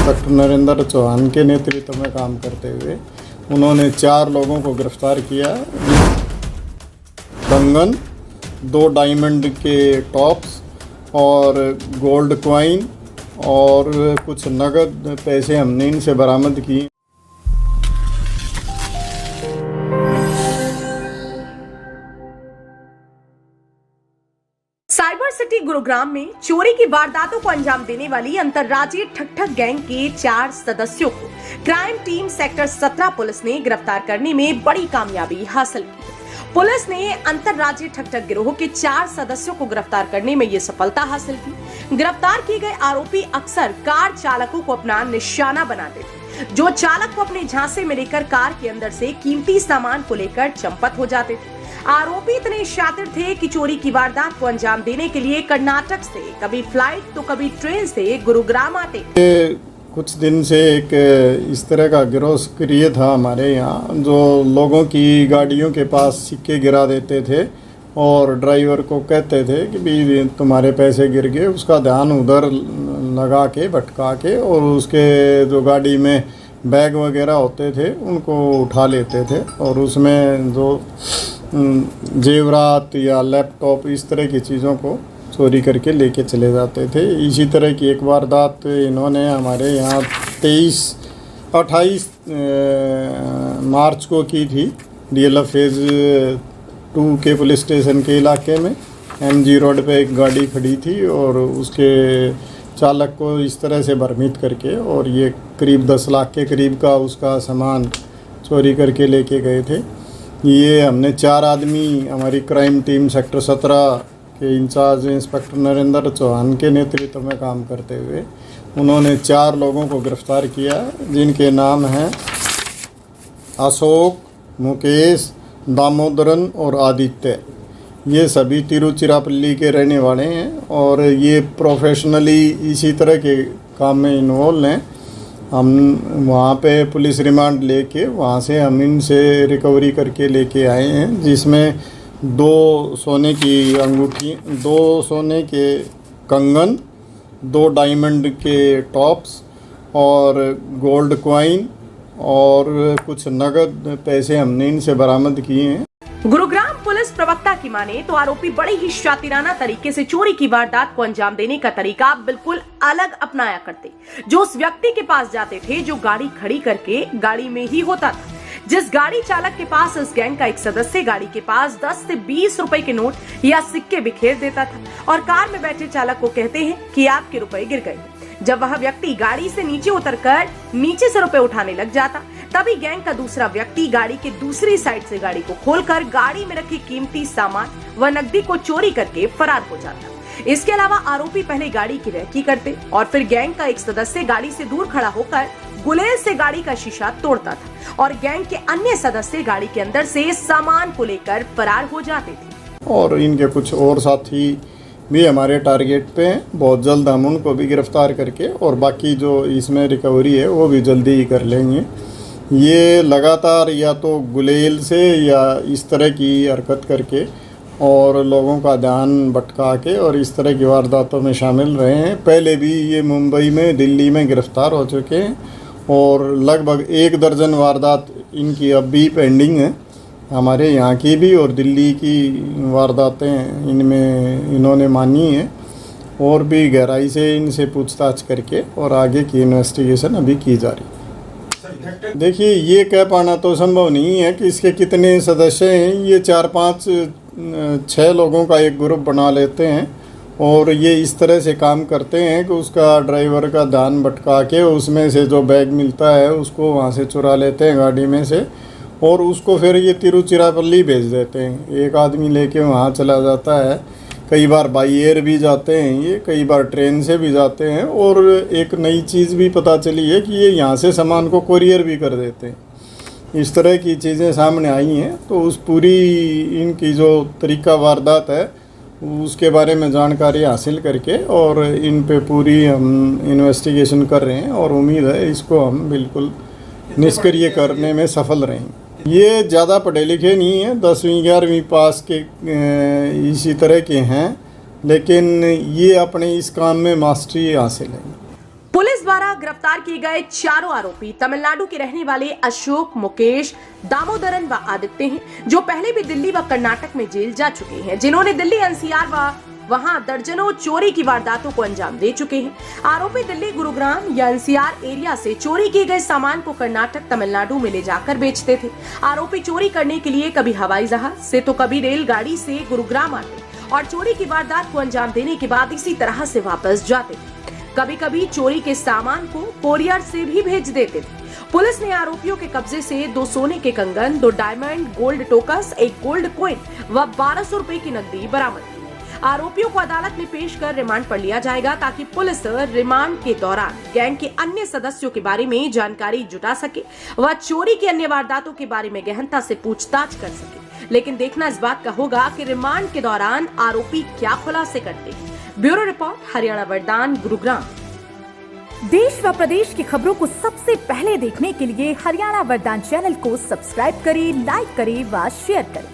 Inspector Narendra Chauhan के नेतृत्व में काम करते हुए उन्होंने 4 लोगों को गिरफ्तार किया। कंगन, 2 डायमंड के टॉप्स और गोल्ड कॉइन और कुछ नगद पैसे हमने इनसे बरामद किए। साइबर सिटी गुरुग्राम में चोरी की वारदातों को अंजाम देने वाली अंतर्राज्यीय ठग गैंग के 4 सदस्यों को क्राइम टीम सेक्टर 17 पुलिस ने गिरफ्तार करने में बड़ी कामयाबी हासिल की। पुलिस ने अंतर्राज्यीय ठग गिरोह के 4 सदस्यों को गिरफ्तार करने में ये सफलता हासिल की। गिरफ्तार किए गए आरोपी अक्सर कार चालकों को अपना निशाना बनाते थे, जो चालक को अपने झांसे में लेकर कार के अंदर से कीमती सामान को लेकर चंपत हो जाते थे। आरोपी इतने शातिर थे कि चोरी की वारदात को अंजाम देने के लिए कर्नाटक से कभी फ्लाइट तो कभी ट्रेन से गुरुग्राम आते। कुछ दिन से एक इस तरह का गिरोह सक्रिय था हमारे यहाँ, जो लोगों की गाड़ियों के पास सिक्के गिरा देते थे और ड्राइवर को कहते थे कि भी तुम्हारे पैसे गिर गए, उसका ध्यान उधर लगा के भटका के और उसके जो गाड़ी में बैग वगैरह होते थे उनको उठा लेते थे और उसमें जो जेवरात या लैपटॉप इस तरह की चीज़ों को चोरी करके लेके चले जाते थे। इसी तरह की एक वारदात इन्होंने हमारे यहाँ 28 मार्च को की थी। DLF फेज़ 2 के पुलिस स्टेशन के इलाके में MG रोड पे एक गाड़ी खड़ी थी और उसके चालक को इस तरह से भ्रमित करके और ये करीब 10 लाख के करीब का उसका सामान चोरी करके लेके गए थे। ये हमने 4 आदमी हमारी क्राइम टीम सेक्टर 17 के इंचार्ज इंस्पेक्टर नरेंद्र चौहान के नेतृत्व में काम करते हुए उन्होंने 4 लोगों को गिरफ्तार किया, जिनके नाम हैं अशोक, मुकेश, दामोदरन और आदित्य। ये सभी तिरुचिरापल्ली के रहने वाले हैं और ये प्रोफेशनली इसी तरह के काम में इन्वॉल्व हैं। हम वहाँ पे पुलिस रिमांड लेके वहाँ से हम इनसे रिकवरी करके लेके आए हैं, जिसमें 2 सोने की अंगूठी, 2 सोने के कंगन, 2 डायमंड के टॉप्स और गोल्ड कॉइन और कुछ नगद पैसे हमने इनसे बरामद किए हैं। गुरुग्राम पुलिस प्रवक्ता की माने तो आरोपी बड़े ही शातिराना तरीके से चोरी की वारदात को अंजाम देने का तरीका बिल्कुल अलग अपनाया करते, जो उस व्यक्ति के पास जाते थे जो गाड़ी खड़ी करके गाड़ी में ही होता था। जिस गाड़ी चालक के पास इस गैंग का एक सदस्य गाड़ी के पास 10 से 20 रुपए के नोट या सिक्के बिखेर देता था और कार में बैठे चालक को कहते हैं कि आपके रुपए गिर गए। जब वह व्यक्ति गाड़ी से नीचे उतरकर नीचे से रुपए उठाने लग जाता, तभी गैंग का दूसरा व्यक्ति गाड़ी के दूसरी साइड से गाड़ी को खोलकर गाड़ी में रखी कीमती सामान व नकदी को चोरी करके फरार हो जाता। इसके अलावा आरोपी पहले गाड़ी की रेकी करते और फिर गैंग का एक सदस्य गाड़ी से दूर खड़ा होकर गुलेल से गाड़ी का शीशा तोड़ता था और गैंग के अन्य सदस्य गाड़ी के अंदर से सामान को लेकर फरार हो जाते थे। और इनके कुछ और साथी भी हमारे टारगेट पे हैं। बहुत जल्द हम उनको भी गिरफ्तार करके और बाकी जो इसमें रिकवरी है वो भी जल्दी ही कर लेंगे। ये लगातार या तो गुलेल से या इस तरह की हरकत करके और लोगों का ध्यान भटका के और इस तरह की वारदातों में शामिल रहे हैं। पहले भी ये मुंबई में, दिल्ली में गिरफ्तार हो चुके हैं और लगभग 1 दर्जन वारदात इनकी अब भी पेंडिंग है, हमारे यहाँ की भी और दिल्ली की वारदातें इनमें इन्होंने मानी है और भी गहराई से इनसे पूछताछ करके और आगे की इन्वेस्टिगेशन अभी की जा रही है। देखिए, ये कह पाना तो संभव नहीं है कि इसके कितने सदस्य हैं। ये 4, 5, 6 लोगों का एक ग्रुप बना लेते हैं और ये इस तरह से काम करते हैं कि उसका ड्राइवर का ध्यान भटका के उसमें से जो बैग मिलता है उसको वहाँ से चुरा लेते हैं गाड़ी में से और उसको फिर ये तिरुचिरापल्ली भेज देते हैं। एक आदमी लेके वहाँ चला जाता है, कई बार बाई एयर भी जाते हैं ये, कई बार ट्रेन से भी जाते हैं और एक नई चीज़ भी पता चली है कि ये यहाँ से सामान को कोरियर भी कर देते हैं। इस तरह की चीज़ें सामने आई हैं, तो उस पूरी इनकी जो तरीका वारदात है उसके बारे में जानकारी हासिल करके और इन पे पूरी हम इन्वेस्टिगेशन कर रहे हैं और उम्मीद है इसको हम बिल्कुल निष्क्रिय करने में सफल रहेंगे। ये ज़्यादा पढ़े लिखे नहीं हैं, 10वीं 11वीं पास के इसी तरह के हैं, लेकिन ये अपने इस काम में मास्टरी हासिल है। पुलिस द्वारा गिरफ्तार किए गए चारों आरोपी तमिलनाडु के रहने वाले अशोक, मुकेश, दामोदरन व आदित्य हैं, जो पहले भी दिल्ली व कर्नाटक में जेल जा चुके हैं, जिन्होंने दिल्ली एनसीआर व वहां दर्जनों चोरी की वारदातों को अंजाम दे चुके हैं। आरोपी दिल्ली, गुरुग्राम या एनसीआर एरिया से चोरी किए गए सामान को कर्नाटक, तमिलनाडु में ले जाकर बेचते थे। आरोपी चोरी करने के लिए कभी हवाई जहाज से तो कभी रेलगाड़ी से गुरुग्राम आते और चोरी की वारदात को अंजाम देने के बाद इसी तरह से वापस जाते थे। कभी कभी चोरी के सामान को कोरियर से भी भेज देते थे। पुलिस ने आरोपियों के कब्जे से 2 सोने के कंगन, 2 diamond gold Tokas, 1 gold coin व 1200 रुपए की नकदी बरामद की। आरोपियों को अदालत में पेश कर रिमांड पर लिया जाएगा ताकि पुलिस रिमांड के दौरान गैंग के अन्य सदस्यों के बारे में जानकारी जुटा सके व चोरी की अन्य वारदातों के बारे में गहनता से पूछताछ कर सके। लेकिन देखना इस बात का होगा कि रिमांड के दौरान आरोपी क्या खुलासे करते हैं। ब्यूरो रिपोर्ट, हरियाणा वरदान, गुरुग्राम। देश व प्रदेश की खबरों को सबसे पहले देखने के लिए हरियाणा वरदान चैनल को सब्सक्राइब करें, लाइक करें व शेयर करें।